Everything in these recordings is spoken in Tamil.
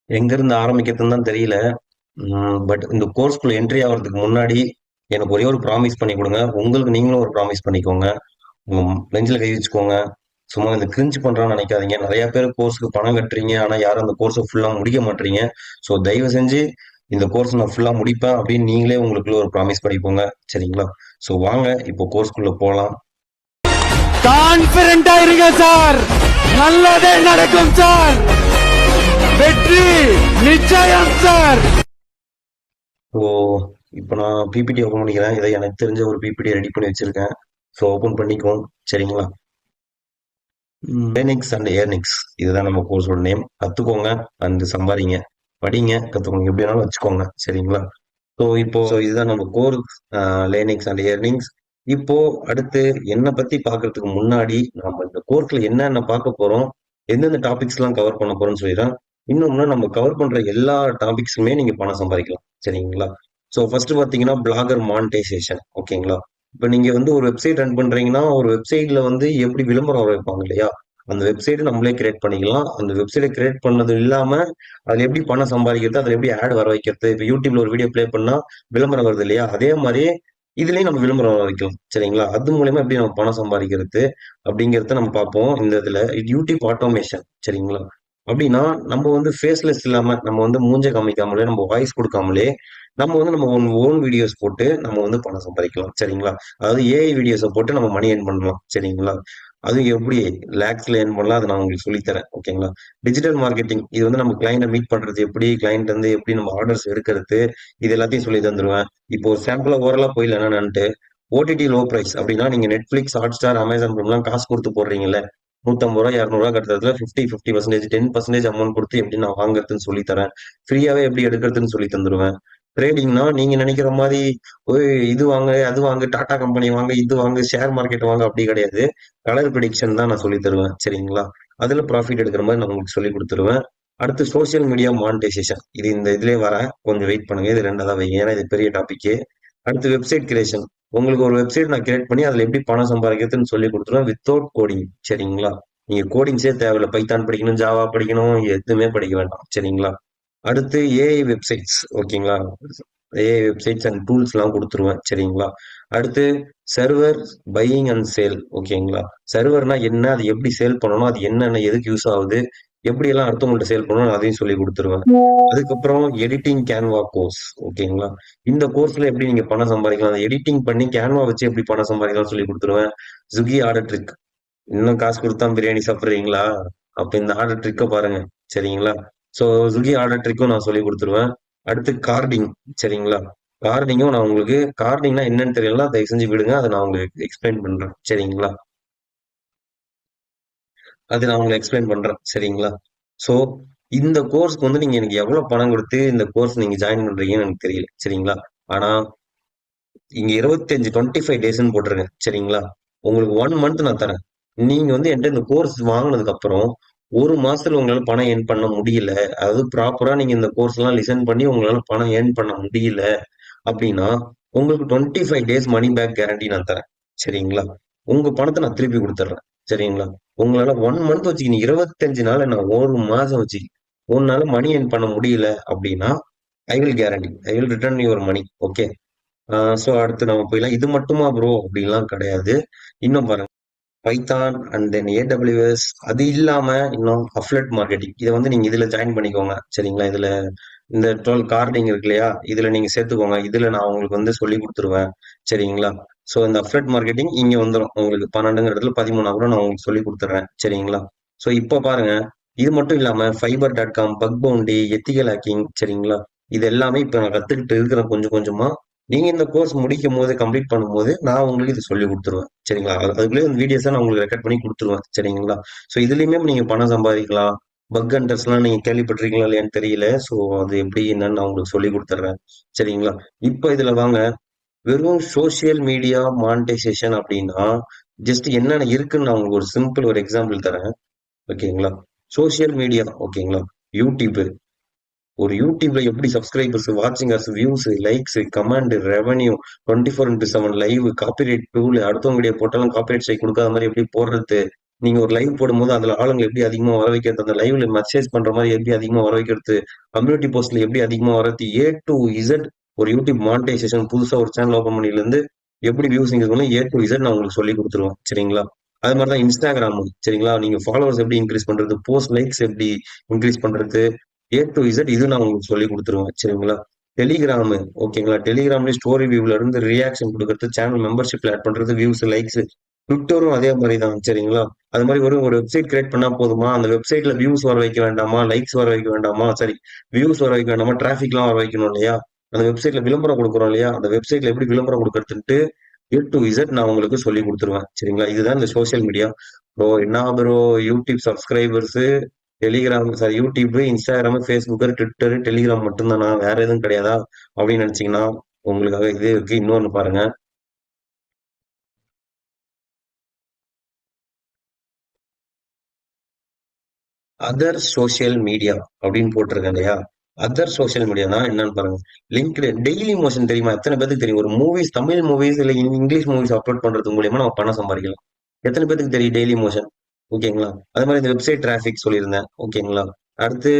எங்க இருந்து ஆரம்பிக்கிறதுன்னு தான் தெரியல. பட் இந்த கோர்ஸ்குள்ள என்ட்ரி ஆகுறதுக்கு முன்னாடி எனக்கு ஒரே ஒரு ப்ராமிஸ் பண்ணி கொடுங்க. உங்களுக்கு நீங்களும் ஒரு ப்ராமிஸ் பண்ணிக்கோங்க. உங்க நெஞ்சில கை வச்சுக்கோங்க. சும்மா இந்த கிரிஞ்சு பண்றான்னு நினைக்காதீங்க. நிறைய பேர் கோர்ஸ்க்கு பணம் கட்டுறீங்க, ஆனா யாரும் அந்த கோர்ஸை ஃபுல்லா முடிக்க மாட்டீங்க. ஸோ தயவு செஞ்சு இந்த கோர்ஸ் நான் ஃபுல்லா முடிப்பேன் அப்படின்னு நீங்களே உங்களுக்குள்ள ஒரு ப்ராமிஸ் பண்ணிக்கோங்க. சரிங்களா? ஸோ வாங்க இப்போ கோர்ஸ்குள்ள போலாம். கான்பிடண்டா இருங்க சார், நல்லதே நடக்கும் சார், வெற்றி நிச்சயம் சார். ஸோ இப்போ நான் பிபிடி ஓப்பன் பண்ணிக்கிறேன். இதை எனக்கு தெரிஞ்ச ஒரு பிபிடி ரெடி பண்ணி வச்சிருக்கேன். ஸோ ஓப்பன் பண்ணிக்குவோம். சரிங்களா? லேர்னிங்ஸ் அண்ட் ஏர்னிங்ஸ் இதுதான் நம்ம கோர்ஸோட நேம். கத்துக்கோங்க அண்ட் சம்பாதிங்க. படிங்க, கத்துக்கோங்க, எப்படி வேணாலும் வச்சுக்கோங்க. சரிங்களா? ஸோ இதுதான் நம்ம கோர்ஸ், லேர்னிங்ஸ் அண்ட் ஏர்னிங்ஸ். இப்போ அடுத்து என்ன பத்தி பாக்குறதுக்கு முன்னாடி நம்ம இந்த கோர்ஸ்ல என்னென்ன பார்க்க போறோம், எந்தெந்த டாபிக்ஸ் எல்லாம் கவர் பண்ண போறோம்னு சொல்லிடுறேன். இன்னொன்னு, நம்ம கவர் பண்ற எல்லா டாபிக்ஸுமே நீங்க பணம் சம்பாதிக்கலாம். சரிங்களா? ஸோ ஃபர்ஸ்ட் பாத்தீங்கன்னா பிளாகர் மானிட்டைசேஷன். ஓகேங்களா? இப்ப நீங்க வந்து ஒரு வெப்சைட் ரன் பண்றீங்கன்னா, ஒரு வெப்சைட்ல வந்து எப்படி விளம்பரம் வர வைப்பாங்க இல்லையா? அந்த வெப்சைட் நம்மளே கிரியேட் பண்ணிக்கலாம். அந்த வெப்சைட்டை கிரியேட் பண்ணது இல்லாம அதுல எப்படி பணம் சம்பாதிக்கிறது, அதுல எப்படி ஆட் வர வைக்கிறது. இப்ப யூடியூப்ல ஒரு வீடியோ ப்ளே பண்ணா விளம்பரம் வருது இல்லையா? அதே மாதிரி இதுலயும் நம்ம விளம்பரம் வர வைக்கலாம். சரிங்களா? அது மூலயமா எப்படி நம்ம பணம் சம்பாதிக்கிறது அப்படிங்கறத நம்ம பார்ப்போம் இந்த இதுல. இது யூடியூப் ஆட்டோமேஷன். சரிங்களா? அப்படின்னா நம்ம வந்து ஃபேஸ்லெஸ் இல்லாம, நம்ம வந்து மூஞ்ச காமிக்காமலே, நம்ம வாய்ஸ் கொடுக்காமலே நம்ம வந்து நம்ம ஓன் வீடியோஸ் போட்டு நம்ம வந்து பணம் சம்பாதிக்கலாம். சரிங்களா? அதாவது ஏஐ வீடியோஸை போட்டு நம்ம மணி ஏர்ன் பண்ணலாம். சரிங்களா? அது எப்படி லேக்ஸ்ல ஏர்ன் பண்ணலாம், அதை நான் உங்களுக்கு சொல்லித்தரேன். ஓகேங்களா? டிஜிட்டல் மார்க்கெட்டிங், இது வந்து நம்ம கிளைண்ட்டை மீட் பண்றது எப்படி, கிளைண்ட் வந்து எப்படி நம்ம ஆர்டர்ஸ் எடுக்கிறது, இது எல்லாத்தையும் சொல்லி தந்துருவேன். இப்போ ஒரு சாம்பிளா ஓரலா போயில என்னன்னு, ஓடிடி லோ பிரைஸ் அப்படின்னா நீங்க நெட்ஃபிளிக்ஸ், ஹாட் ஸ்டார், அமேசான் எல்லாம் காசு கொடுத்து போடுறீங்கல்ல, 150 ரூபா 200 ரூபா கட்டுறதுல 50% 10% அமௌண்ட் கொடுத்து எப்படி நான் வாங்குறதுன்னு சொல்லி தரேன். ஃப்ரீயாவே எப்படி எடுக்கிறதுன்னு சொல்லி தந்துருவேன். ட்ரேடிங்னா நீங்க நினைக்கிற மாதிரி ஓய் இது வாங்க, அது வாங்க, டாடா கம்பெனி வாங்க, இது வாங்க, ஷேர் மார்க்கெட் வாங்க, அப்படி கிடையாது. கலர் ப்ரிடிக்ஷன் தான் நான் சொல்லி தருவேன். சரிங்களா? அதுல ப்ராஃபிட் எடுக்கிற மாதிரி நான் உங்களுக்கு சொல்லி கொடுத்துருவேன். அடுத்து சோசியல் மீடியா மானிட்டைசேஷன், இது இந்த இதுலயே வரேன், கொஞ்சம் வெயிட் பண்ணுங்க. இது ரெண்டாவதா வைங்க, ஏன்னா இது பெரிய டாபிக். அடுத்து வெப்சைட் கிரியேஷன். உங்களுக்கு ஒரு வெப்சைட் நான் கிரியேட் பண்ணி அதுல எப்படி பணம் சம்பாதிக்கிறதுன்னு சொல்லி கொடுத்துருவேன் வித்தவுட் கோடிங். சரிங்களா? நீங்க கோடிங்ஸே தேவையில்ல. பைத்தான் படிக்கணும், ஜாவா படிக்கணும், எதுவுமே படிக்க வேண்டாம். சரிங்களா? அடுத்து ஏஐ வெப்சைட்ஸ். ஓகேங்களா? ஏஐ வெப்சைட்ஸ் அண்ட் டூல்ஸ் எல்லாம் கொடுத்துருவேன். சரிங்களா? அடுத்து சர்வர் பையிங் அண்ட் சேல். ஓகேங்களா? சர்வர்னா என்ன, அது எப்படி சேல் பண்ணணும், அது என்னென்ன எதுக்கு யூஸ் ஆகுது, எப்படி எல்லாம் அடுத்தவங்கள்ட்ட சேல் பண்ணணும், அதையும் சொல்லி கொடுத்துருவேன். அதுக்கப்புறம் எடிட்டிங் கேன்வா கோர்ஸ். ஓகேங்களா? இந்த கோர்ஸ்ல எப்படி நீங்க பணம் சம்பாதிக்கலாம், அதை எடிட்டிங் பண்ணி கேன்வா வச்சு எப்படி பணம் சம்பாதிக்கலாம் சொல்லி கொடுத்துருவேன். Swiggy order trick. இன்னும் காசு கொடுத்தா பிரியாணி சாப்பிடுறீங்களா? அப்ப இந்த ஆர்டர் ட்ரிக்கை பாருங்க. சரிங்களா? ஸோ ஸ்விக்கி ஆர்டர் ட்ரிக்கும் நான் சொல்லி கொடுத்துருவேன். அடுத்து கார்டிங். சரிங்களா? கார்டிங்கும் நான் உங்களுக்கு, கார்டிங்னா என்னன்னு தெரியல, தயவு செஞ்சு விடுங்க, அதை நான் உங்களுக்கு எக்ஸ்பிளைன் பண்றேன். சரிங்களா? அது நான் உங்களுக்கு எக்ஸ்பிளைன் பண்றேன். சரிங்களா? ஸோ இந்த கோர்ஸ்க்கு வந்து நீங்க எனக்கு எவ்வளவு பணம் கொடுத்து இந்த கோர்ஸ் நீங்க ஜாயின் பண்றீங்கன்னு எனக்கு தெரியல. சரிங்களா? ஆனா இங்க 25 போட்டிருக்கேன். சரிங்களா? உங்களுக்கு 1 மந்த் நான் தரேன். நீங்க வந்து என்கிட்ட இந்த கோர்ஸ் வாங்கினதுக்கு அப்புறம் 1 மாசத்துல உங்களால பணம் ஏர்ன் பண்ண முடியல, அதாவது ப்ராப்பரா நீங்க இந்த கோர்ஸ் எல்லாம் லிசன் பண்ணி உங்களால பணம் ஏர்ன் பண்ண முடியல அப்படின்னா, உங்களுக்கு 25 days மணி பேக் கேரண்டி நான் தரேன். சரிங்களா? உங்க பணத்தை நான் திருப்பி கொடுத்துட்றேன். சரிங்களா? உங்களால 1 மந்த் வச்சுக்கிங்க, 25 நாள் என்ன, 1 மாசம் வச்சு உன்னால மணி ஏர்ன் பண்ண முடியல அப்படின்னா, I will return your money. Okay? So அடுத்து நம்ம போயிடலாம். இது மட்டுமா ப்ரோ அப்படின்லாம் கிடையாது. இன்னும் பாருங்க, பைத்தான் அண்ட் தென் ஏடபிள்யூஎஸ், அது இல்லாம இன்னும் அஃப்லெட் மார்க்கெட்டிங், இதை வந்து நீங்க இதுல ஜாயின் பண்ணிக்கோங்க. சரிங்களா? இதுல இந்த 12 கார்டிங் இருக்கு இல்லையா, இதுல நீங்க சேர்த்துக்கோங்க. இதுல நான் உங்களுக்கு வந்து சொல்லி கொடுத்துருவேன். சரிங்களா? ஸோ இந்த அஃப்லெட் மார்க்கெட்டிங் இங்க வந்துடும். உங்களுக்கு 12ங்கிற இடத்துல 13 கூட நான் உங்களுக்கு சொல்லி கொடுத்துட்றேன். சரிங்களா? ஸோ இப்போ பாருங்க, இது மட்டும் இல்லாம Fiverr.com, buck bounty, ethical hacking. சரிங்களா? இது எல்லாமே இப்ப நான் கத்துக்கிட்டு இருக்கிறேன் கொஞ்சம் கொஞ்சமா. நீங்க இந்த கோர்ஸ் முடிக்கும் போது, கம்ப்ளீட் பண்ணும்போது நான் உங்களுக்கு இது சொல்லி கொடுத்துருவேன். சரிங்களா? அதுக்குள்ளேயே இந்த வீடியோஸை நான் உங்களுக்கு ரெக்கார்ட் பண்ணி கொடுத்துருவேன். சரிங்களா? ஸோ இதுலயுமே நீங்க பணம் சம்பாதிக்கலாம். பக் ஹண்டர்ஸ்லாம் நீங்க கேள்விப்பட்டிருக்கீங்களா இல்லையான்னு தெரியல. ஸோ அது எப்படி என்னன்னு நான் உங்களுக்கு சொல்லி கொடுத்துட்றேன். சரிங்களா? இப்போ இதுல வாங்க, வெறும் சோசியல் மீடியா மானிட்டைசேஷன் அப்படின்னா ஜஸ்ட் என்னென்ன இருக்குன்னு நான் உங்களுக்கு ஒரு சிம்பிள் ஒரு எக்ஸாம்பிள் தரேன். ஓகேங்களா? Social media. ஓகேங்களா? யூடியூப். ஒரு யூடியூப்ல எப்படி சப்ஸ்கிரைபர்ஸ், வாட்சிங் hours, views, likes, comment, revenue, 24x7 live, copyright tool, அடுத்தவங்க வீடியோ போட்டாலும் காப்பிரைட் ஸ்ட்ரைக் கொடுக்காத மாதிரி எப்படி போடுறது, நீங்க ஒரு லைவ் போடும்போது அதுல ஆளுங்க எப்படி அதிகமா வர வைக்கிறது, அந்த லைவ்ல மெசேஜ் பண்ற மாதிரி எப்படி அதிகமா வர வைக்கிறது, கம்யூனிட்டி போஸ்ட்ல எப்படி அதிகமா வரது, டு இசட் ஒரு யூடியூப் மானிட்டைசேஷன் புதுசா ஒரு சேனல் ஓப்பன் பண்ணில இருந்து எப்படி வியூஸ் இருக்கணும் டு இசட் நான் உங்களுக்கு சொல்லி கொடுத்துருவேன் சரிங்களா. அது மாதிரி தான் இன்ஸ்டாகிராம் சரிங்களா. நீங்க ஃபாலோவர்ஸ் எப்படி இன்க்ரீஸ் பண்றது, போஸ்ட் லைக்ஸ் எப்படி இன்க்ரீஸ் பண்றது, டு இசட் இது நான் உங்களுக்கு சொல்லி கொடுத்துருவேன் சரிங்களா. டெலிகிராம் ஓகேங்களா. டெலிகிராம்லயும் ஸ்டோரி வியூல இருந்து ரியாக்ஷன் கொடுக்கறது, சேனல் மெம்பர்ஷிப்ல ஆட் பண்றது, வியூஸ் லைக்ஸ். ட்விட்டரும் அதே மாதிரி தான் சரிங்களா. அது மாதிரி ஒரு வெப்சைட் கிரியேட் பண்ணா போதுமா, அந்த வெப்சைட்ல வியூஸ் வர வைக்க வேண்டாமா, லைக்ஸ் வர வைக்க வேண்டாமா, சரி வியூஸ் வர வைக்க வேண்டாமா, டிராஃபிக்லாம் வர வைக்கணும் இல்லையா, அந்த வெப்சைட்ல விளம்பரம் கொடுக்குறோம் இல்லையா, அந்த வெப்சைட்ல எப்படி விளம்பரம் கொடுக்கறதுன்ட்டு டு இசட் நான் உங்களுக்கு சொல்லி கொடுத்துருவேன் சரிங்களா. இதுதான் இந்த சோசியல் மீடியா. ப்ரோ என்ன bro, YouTube subscribers Telegram sorry YouTube, Instagram, Facebook, Twitter, Telegram மட்டும்தானா, வேற எதுவும் கிடையாதா அப்படின்னு நினைச்சீங்கன்னா உங்களுக்காக இது இருக்கு. இன்னொன்னு பாருங்க, அதர் சோசியல் மீடியா அப்படின்னு போட்டிருக்கேன் இல்லையா. அதர் சோசியல் மீடியானா என்னன்னு பாருங்க. லிங்க்டு டெய்லி மோஷன் தெரியுமா, எத்தனை பேருக்கு தெரியும்? ஒரு மூவிஸ், தமிழ் மூவிஸ் இல்ல இங்கிலீஷ் மூவிஸ் அப்லோட் பண்றது மூலியமா நம்ம பணம் சம்பாதிக்கலாம். எத்தனை பேருக்கு தெரியும் டெய்லி மோஷன்? ஓகேங்களா. அது மாதிரி இந்த வெப்சைட் டிராபிக் சொல்லியிருந்தேன் ஓகேங்களா. அடுத்து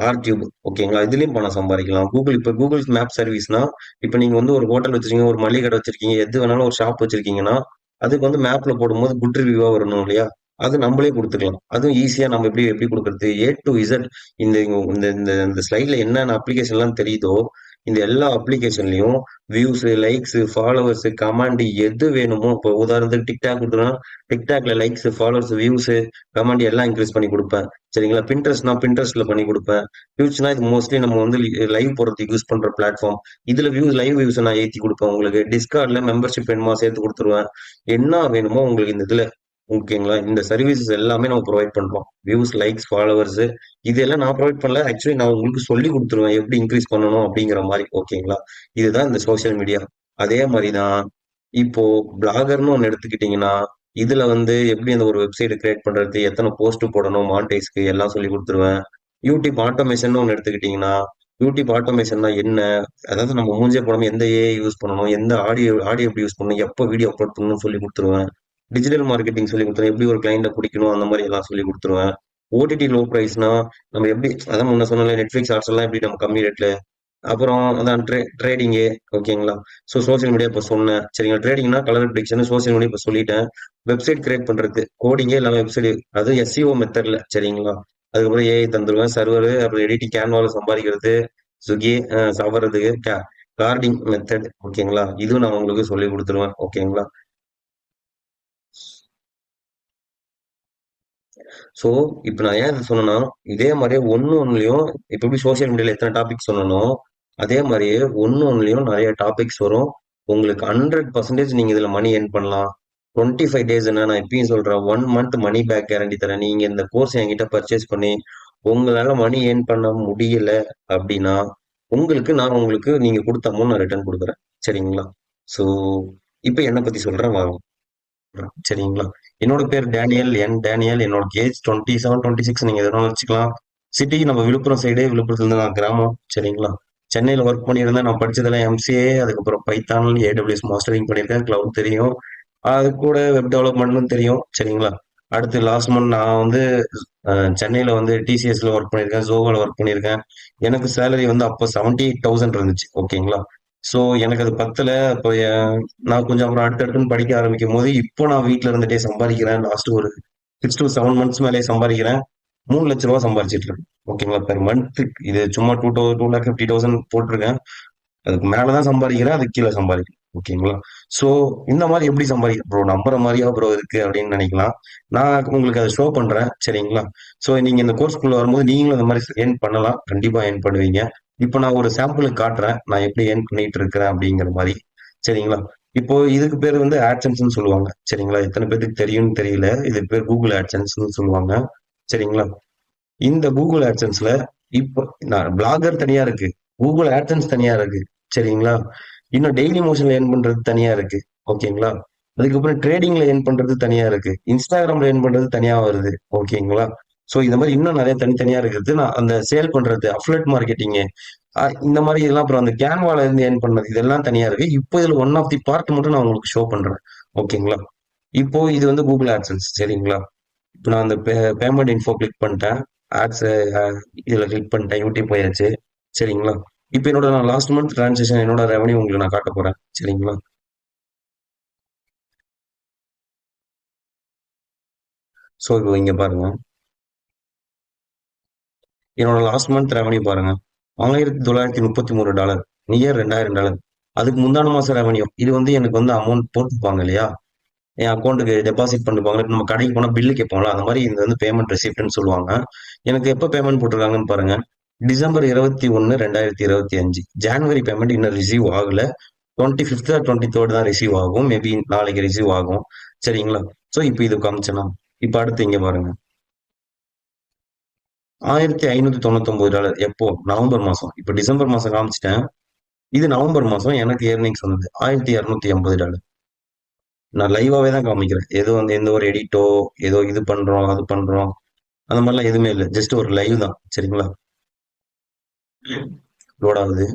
ஆர்டியூப் ஓகேங்களா. இதுலயும் பணம் சம்பாதிக்கலாம். கூகுள், இப்ப கூகுள் மேப் சர்வீஸ்னா, இப்ப நீங்க வந்து ஒரு ஹோட்டல் வச்சிருக்கீங்க, ஒரு மளிகை கடை வச்சிருக்கீங்க, எது வேணாலும் ஒரு ஷாப் வச்சிருக்கீங்கன்னா அதுக்கு வந்து மேப்ல போடும்போது குட் ரிவ்யூவா வரணும் இல்லையா. அது நம்மளே கொடுத்துக்கலாம். அதுவும் ஈஸியா நம்ம எப்படி எப்படி கொடுக்கறது, டு இசட். இந்த இந்த இந்த இந்த ஸ்லைட்ல என்னென்ன அப்ளிகேஷன் எல்லாம் தெரியுதோ இந்த எல்லா அப்ளிகேஷன்லயும் வியூஸ், லைக்ஸ், ஃபாலோவர்ஸ், கமெண்ட் எது வேணுமோ, இப்போ உதாரணத்துக்கு டிக்டாக் கொடுத்தோம்னா டிக்டாக்ல லைக்ஸ், ஃபாலோவர்ஸ், வியூஸ், கமெண்ட் எல்லாம் இன்க்ரீஸ் பண்ணி கொடுப்பேன் சரிங்களா. பின்ட்ரெஸ்ட்னா பின்ட்ரெஸ்ட்ல பண்ணி கொடுப்பேன். ட்விட்ச்னா இது மோஸ்ட்லி நம்ம வந்து லைவ் போடுறதுக்கு யூஸ் பண்ற பிளாட்ஃபார்ம். இதுல வியூஸ், லைவ் வியூஸ் நான் ஏத்தி கொடுப்பேன் உங்களுக்கு. டிஸ்கார்ட்ல மெம்பர்ஷிப் வேணுமா சேர்த்து கொடுத்துருவேன். என்ன வேணுமோ உங்களுக்கு இந்த இதுல ஓகேங்களா. இந்த சர்வீசஸ் எல்லாமே நம்ம ப்ரொவைட் பண்றோம். வியூஸ், லைக்ஸ், ஃபாலோவர்ஸ் இதெல்லாம் நான் ப்ரொவைட் பண்ணல. ஆக்சுவலி நான் உங்களுக்கு சொல்லி கொடுத்துருவேன் எப்படி இன்க்ரீஸ் பண்ணணும் அப்படிங்கிற மாதிரி ஓகேங்களா. இதுதான் இந்த சோசியல் மீடியா. அதே மாதிரிதான் இப்போ பிளாகர்னு ஒன்னு எடுத்துக்கிட்டீங்கன்னா, இதுல வந்து எப்படி அந்த ஒரு வெப்சைட் கிரியேட் பண்றது, எத்தனை போஸ்ட் போடணும், மானிட்டைஸ்க்கு எல்லாம் சொல்லி கொடுத்துருவேன். யூடியூப் ஆட்டோமேஷன் ஒன்னு எடுத்துக்கிட்டீங்கன்னா, யூடியூப் ஆட்டோமேஷன்னா என்ன, அதாவது நம்ம மூஞ்சே போடாம எந்த ஏஐ யூஸ் பண்ணணும், எந்த ஆடியோ ஆடியோ எப்படி யூஸ் பண்ணணும், எப்போ வீடியோ அப்லோட் பண்ணணும்னு சொல்லி கொடுத்துருவேன். டிஜிட்டல் மார்க்கெட்டிங் சொல்லி கொடுத்துருவேன். எப்படி ஒரு கிளைண்ட பிடிக்கணும் அந்த மாதிரி எல்லாம் சொல்லி கொடுத்துருவேன். ஓடிடி லோ பிரைஸ்னா நம்ம எப்படி, அதான் முன்ன சொன்னல நெட்ஃபிளிக்ஸ், ஹாட்ஸ்டார் எல்லாம் எப்படி நம்ம கம்மி ரேட்ல. அப்புறம் அதான் ட்ரேடிங்கு ஓகேங்களா. ஸோ சோசியல் மீடியா இப்போ சொன்னேன் சரிங்களா. ட்ரேடிங்னா கலர் ப்ரிடிக்ஷன், சோசியல் மீடியா இப்போ சொல்லிட்டேன். வெப்சைட் கிரியேட் பண்றது, கோடிங்கே இல்லாம வெப்சைட், அது எஸ்இஓ மெத்தட்ல சரிங்களா. அதுக்கப்புறம் ஏஐ தந்துருவேன், சர்வர், அப்புறம் எடிட்டிங், கேன்வால சம்பாதிக்கிறது, ஸ்விக்கி சாப்பிட்றதுக்கு, கார்டிங் மெத்தட் ஓகேங்களா. இதுவும் நான் உங்களுக்கு சொல்லி கொடுத்துருவேன் ஓகேங்களா. ஸோ இப்போ நான் ஏன் இதை சொன்னேன்னா, இதே மாதிரியே ஒன்னுலயும் இப்போ எப்படி சோசியல் மீடியால எத்தனை டாபிக் சொன்னனோ அதே மாதிரியே ஒன்னுலயும் நிறைய டாபிக்ஸ் வரும். உங்களுக்கு 100% நீங்க இதுல மணி ஏர்ன் பண்ணலாம். 25 days என்ன நான் இப்பயும் சொல்றேன், 1 month மணி பேக் கேரண்டி தரேன். நீங்க இந்த கோர்ஸ் என்கிட்ட பர்ச்சேஸ் பண்ணி உங்களால மணி ஏர்ன் பண்ண முடியல அப்படின்னா உங்களுக்கு நீங்க கொடுத்த அமௌண்ட் நான் ரிட்டர்ன் கொடுக்குறேன் சரிங்களா. ஸோ இப்போ என்னை பத்தி சொல்றேன் வாங்க. சரிங்களா. என்னோட பேர் டேனியல், டேனியல். என்னோட ஏஜ் 27, 26 நீங்க எதனா வச்சுக்கலாம். சிட்டி நம்ம விழுப்புரம் சைடு, விழுப்புரத்துல இருந்து நான் கிராமம் சரிங்களா. சென்னையில ஒர்க் பண்ணியிருந்தேன். நான் படிச்சதெல்லாம் எம்சிஏ, அதுக்கப்புறம் பைத்தான், ஏடபிள்யூஎஸ் மாஸ்டரிங் பண்ணியிருக்கேன். கிளவுட் தெரியும், அது கூட வெப் டெவலப்மெண்ட்டும் தெரியும் சரிங்களா. அடுத்து லாஸ்ட் மந்த் நான் வந்து சென்னையில வந்து டிசிஎஸ்ல ஒர்க் பண்ணியிருக்கேன், ஜோகோல ஒர்க் பண்ணியிருக்கேன். எனக்கு சேலரி வந்து அப்போ 78,000 இருந்துச்சு ஓகேங்களா. ஸோ எனக்கு அது பத்தல. இப்போ நான் கொஞ்சம் அப்புறம் அடுத்தடுத்துன்னு படிக்க ஆரம்பிக்கும் போது இப்போ நான் வீட்ல இருந்துட்டே சம்பாதிக்கிறேன். லாஸ்ட் ஒரு 6 to 7 months மேலே சம்பாதிக்கிறேன். 3 லட்ச ரூபா சம்பாதிச்சிட்டு இருக்கேன் ஓகேங்களா. பெர் மந்த் இது சும்மா 2,50,000 போட்டிருக்கேன். அதுக்கு மேலதான் சம்பாதிக்கிறேன், அதுக்கு கீழே சம்பாதிக்கிறேன் ஓகேங்களா. சோ இந்த மாதிரி எப்படி சம்பாதிக்கிறேன் ப்ரோ, நம்புற மாதிரியா ப்ரோ இருக்கு அப்படின்னு நினைக்கலாம். நான் உங்களுக்கு அதை ஷோ பண்றேன் சரிங்களா. சோ நீங்க இந்த கோர்ஸ்குள்ள வரும்போது நீங்களும் இந்த மாதிரி ஏர்ன் பண்ணலாம், கண்டிப்பா ஏர்ன் பண்ணுவீங்க. இப்போ நான் ஒரு சாம்பிளுக்கு காட்டுறேன் நான் எப்படி ஏர்ன் பண்ணிட்டு இருக்கிறேன் அப்படிங்கிற மாதிரி சரிங்களா. இப்போ இதுக்கு பேர் வந்து ஆட்சன்ஸ்னு சொல்லுவாங்க சரிங்களா. எத்தனை பேருக்கு தெரியும்னு தெரியல, இதுக்கு பேர் கூகுள் ஆட்சன்ஸ்னு சொல்லுவாங்க சரிங்களா. இந்த கூகுள் ஆட்சன்ஸ்ல இப்போ நான் பிளாகர் தனியா இருக்கு, கூகுள் ஆட்சன்ஸ் தனியா இருக்கு சரிங்களா. இன்னும் டெய்லி மோஷன்ல ஏர்ன் பண்றது தனியா இருக்கு ஓகேங்களா. அதுக்கப்புறம் ட்ரேடிங்ல ஏர்ன் பண்றது தனியா இருக்கு, இன்ஸ்டாகிராம்ல ஏர்ன் பண்றது தனியா வருது ஓகேங்களா. சோ இந்த மாதிரி இன்னும் நிறைய தனித்தனியா இருக்குது. நான் அந்த சேல் பண்றது, அஃப்லெட் மார்க்கெட்டிங், இந்த மாதிரி இதெல்லாம், அப்புறம் அந்த கேன்வால இருந்து ஏர்ன் பண்ணது இதெல்லாம் தனியா இருக்கு. இப்போ இதுல ஒன் ஆஃப் தி பார்ட் மட்டும் நான் உங்களுக்கு ஷோ பண்றேன் ஓகேங்களா. இப்போ இது வந்து கூகுள் ஆட்சன்ஸ் சரிங்களா? இப்போ நான் அந்த பேமெண்ட் இன்ஃபோ கிளிக் பண்ணிட்டேன். ஆட்ஸ் இதுல கிளிக் பண்ணிட்டேன். யூடியூப் போயாச்சு. சரிங்களா? இப்போ என்னோட நான் லாஸ்ட் மந்த் டிரான்சாக்ஷன் என்னோட ரெவன்யூ உங்களுக்கு நான் காட்ட போறேன். சரிங்களா? ஸோ இப்போ இங்க பாருங்க. என்னோட லாஸ்ட் மந்த் ரெவன்யூ பாருங்க. $1933 நியர் $2000. அதுக்கு முந்தான மாசம் ரெவன்யூ. இது வந்து எனக்கு வந்து அமௌண்ட் போட்டுப்பாங்க இல்லையா? என் அக்கௌண்ட்டுக்கு டெபாசிட் பண்ணுவாங்க. இப்ப நம்ம கடைக்கு போனா பில்லு கேட்பாங்களா? அந்த மாதிரி இது வந்து பேமெண்ட் ரெசிப்ட்னு சொல்லுவாங்க. எனக்கு எப்ப பேமெண்ட் போட்டிருக்காங்கன்னு பாருங்க. டிசம்பர் 21, 2025. ஜான்வரி பேமெண்ட் இன்னும் ரிசீவ் ஆகல. 25th ஆர் 23rd தான் ரிசீவ் ஆகும். மேபி நாளைக்கு ரிசீவ் ஆகும். சரிங்களா? ஸோ இப்போ இது காமிச்சேனா? இப்போ அடுத்து இங்க பாருங்க. $1599 எப்போ? நவம்பர் மாசம். இப்போ டிசம்பர் மாசம் காமிச்சிட்டேன். இது நவம்பர் மாசம் எனக்கு ஏர்னிங்ஸ் வந்தது. $1250. நான் லைவாவே தான் காமிக்கிறேன். ஏதோ வந்து எந்த ஒரு எடிட்டோ, ஏதோ இது பண்றோம், அது பண்றோம். அந்த மாதிரிலாம் எதுவுமே இல்ல. ஜஸ்ட் ஒரு லைவ் தான். சரிங்களா? லோட் ஆகுது.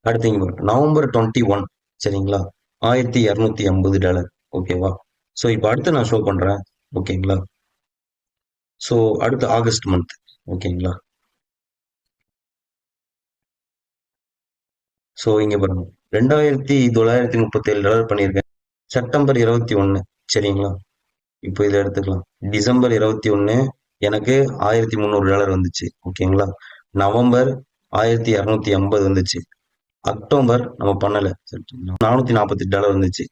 அடுத்து இங்க பாருங்க. நவம்பர் 21 சரிங்களா? $1250. ஓகேவா? ஸோ இப்போ அடுத்து நான் ஷோ பண்றேன். ஓகேங்களா? ஸோ அடுத்து ஆகஸ்ட் மந்த். ஓகேங்களா? ஸோ இங்க பாருங்க. $2937 பண்ணியிருக்கேன். செப்டம்பர் 21 சரிங்களா? இப்போ இதை எடுத்துக்கலாம். டிசம்பர் 21 எனக்கு $1300 வந்துச்சு. ஓகேங்களா? நவம்பர் 1250 வந்துச்சு. அக்டோபர் நம்ம பண்ணல. $448 வந்துச்சு.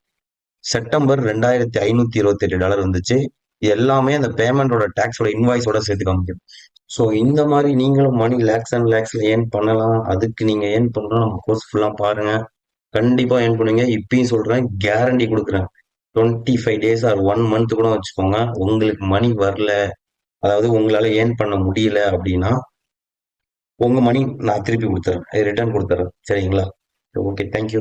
செப்டம்பர் $2528 வந்துச்சு. இது எல்லாமே அந்த பேமெண்டோட டாக்ஸோட இன்வாய்ஸோட சேர்த்து காமிக்கும். ஸோ இந்த மாதிரி நீங்களும் மணி லேக்ஸ் அண்ட் லேக்ஸ்ல ஏர்ன் பண்ணலாம். அதுக்கு நீங்க ஏர்ன் பண்ணலாம். நம்ம கோர்ஸ் ஃபுல்லா பாருங்க. கண்டிப்பா ஏர்ன் பண்ணுவீங்க. இப்பயும் சொல்றேன், கேரண்டி கொடுக்குறேன். 25 டேஸ் ஆர் 1 மந்த் கூட வச்சுக்கோங்க. உங்களுக்கு மணி வரல, அதாவது உங்களால ஏர்ன் பண்ண முடியல அப்படின்னா உங்க மணி நான் திருப்பி கொடுத்துறேன். ரிட்டர்ன் கொடுத்துறேன். சரிங்களா? Okay, thank you.